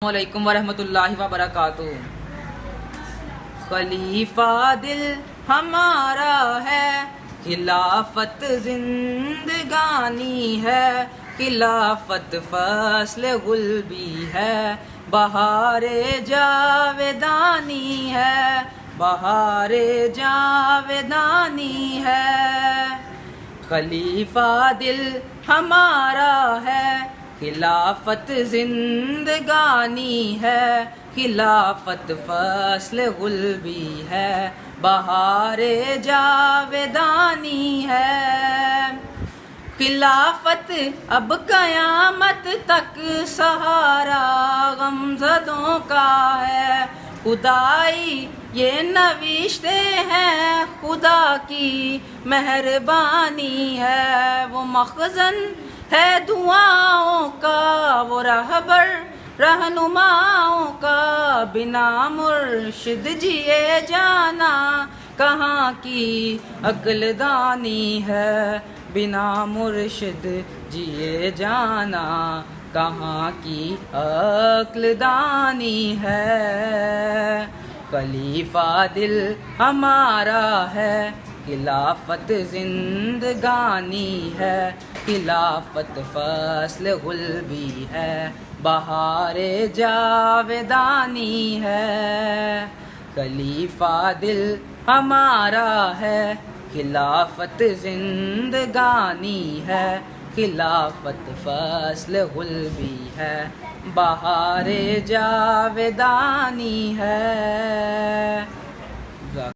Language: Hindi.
वालेकुम वरहमतुल्लाहि वबरकातुहू। खलीफा दिल हमारा है, खिलाफत जिंदगानी है, खिलाफत फस्ल गुलबी है, बहारे जावेदानी है, बहारे जावेदानी है। खलीफा दिल हमारा है, खिलाफत जिंदगानी है, खिलाफत फस्ल गुलबी है, बहारे जावेदानी है। खिलाफत अब कयामत तक सहारा गमज़दों का है, खुदाई ये नविश्ते हैं, खुदा की मेहरबानी है। वो मखज़न है दुआओं का, वो रहबर रहनुमाओं का, बिना मुर्शिद जिए जाना कहाँ की अक्लदानी है, बिना मुर्शिद जिए जाना कहाँ की अक्लदानी है। खलीफा दिल हमारा है, खिलाफत जिंदगानी है, खिलाफत फस्ल गुलबी है, बहारे जावेदानी है। खलीफा दिल हमारा है, खिलाफत जिंदगानी है, खिलाफत फस्ल गुलबी है, बहारे जावेदानी है।